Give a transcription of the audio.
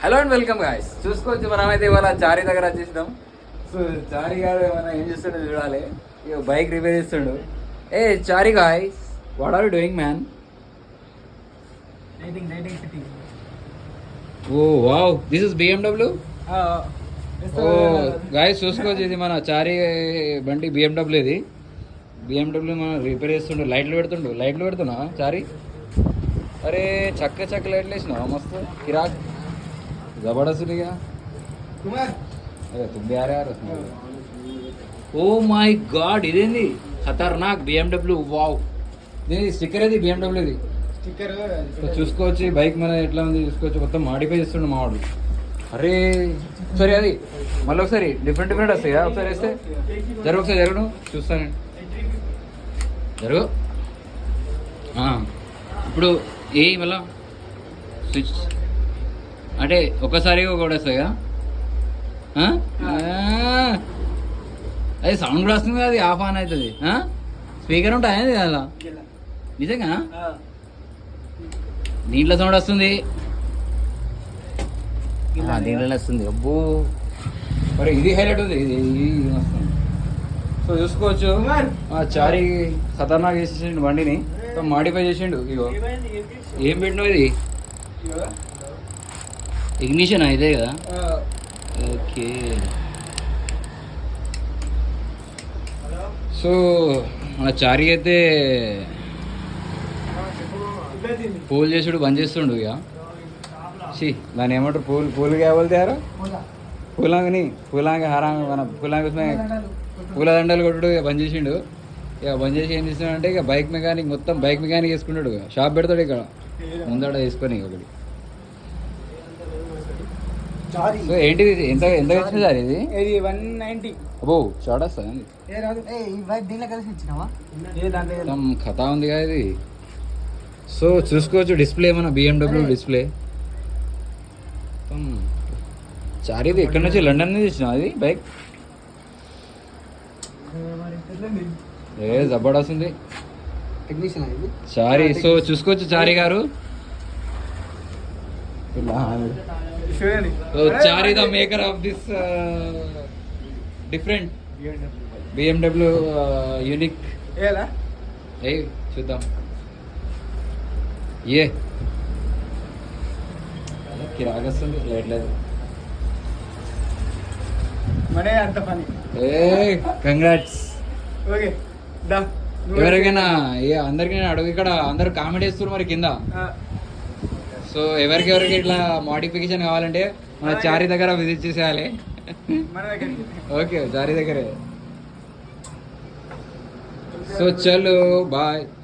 Hello and welcome guys. చూసుకోవచ్చు మనమైతే ఇవాళ చారీ దగ్గర వచ్చేసినాం. సో చారీ గారు ఏమైనా ఏం చేస్తుండో చూడాలి. ఇక బైక్ రిపేర్ చేస్తుండు. ఏ Chari guys, what are you doing man? Oh wow, this is BMW. Oh guys చూసుకోవచ్చు, ఇది మన చారీ బండి BMW. ఇది BMW మనం రిపేర్ చేస్తుండు. లైట్లు పెడుతున్నా చారీ. అరే చక్క లైట్లు వేసినావా? మస్తు కిరాక్ జబర్దస్త్. అరే తుమ్మి యారు. ఓ మై గాడ్, ఇదేంది ఖతర్నాక్ BMW. వావ్, దీని స్టిక్కర్ ఇది BMW ఇది స్టిక్కర్. చూసుకోవచ్చు బైక్ మన ఎట్లా ఉంది చూసుకోవచ్చు. మొత్తం మాడిఫై చేస్తుండు మావాడు. అరే సరే, అది మళ్ళీ ఒకసారి డిఫరెంట్ వస్తాయి కదా. ఒకసారి వేస్తే ఒకసారి జరుగు, చూస్తాను జరుగు. ఇప్పుడు ఏ మళ్ళా స్విచ్ అంటే ఒక్కసారిగా ఒకటి వస్తాయి కదా. అది సౌండ్ కూడా వస్తుంది కదా, అది ఆఫ్ ఆన్ అవుతుంది. స్పీకర్ ఉంటాయి అలా నిజంగా. దీంట్లో సౌండ్ వస్తుంది, దీంట్లో వస్తుంది. అబ్బో మరి ఇది హైలైట్ ఉంది, ఇది వస్తుంది. సో చూసుకోవచ్చు చారీ ఖతర్నాక్ చేసేసిండు బండిని, మాడిఫై చేసిండు. ఇగో ఏం పెట్టినావు ఇది? ఇగ్నిషన్ ఇదే కదా. ఓకే, సో మన చారీ అయితే పూలు చేసుడు బంద్ చేస్తుండు. ఇక దాన్ని ఏమంటారు, పూలు కావాలి తయారు పూలాంగ హారాంగ మన పూలాంగ పూల దండలు కొట్టుడు ఇక బంద్ చేసిండు. ఇక బంద్ చేసి ఏం చేస్తున్నాడు అంటే ఇక బైక్ మెకానిక్ మొత్తం బైక్ మెకానిక్ వేసుకుంటాడు. షాప్ పెడతాడు ఇక్కడ ముందడ వేసుకొని ఒకటి. సో ఏంటిది, ఎంత వచ్చింది సార్ ఇది? 190. అబ్బో షార్ట్ వస్తుంది. కథ ఉంది కదా ఇది. సో చూసుకోవచ్చు డిస్ప్లే, మన BMW డిస్ప్లే. చారీది ఎక్కడి నుంచి, లండన్ నుంచి ఇచ్చిన అది బైక్. జబర్దస్త్ ఉంది చారీ. సో చూసుకోవచ్చు చారీ గారు. Chari the maker of this different BMW unique. ఏ చూద్దాం. ఏ కిరాగస్తుంది లైట్ లేదు. మనే అంత పని. కంగ్రాట్స్. ఓకే ఎవరికైనా అందరికి అడుగు, ఇక్కడ అందరు కామెంట్ చేస్తున్నారు మరి కింద. సో ఎవరికి ఇట్లా మోడిఫికేషన్ కావాలంటే మన చారీ దగ్గర విజిట్ చేసేయాలి. ఓకే చారీ దగ్గరే. సో చలో బాయ్.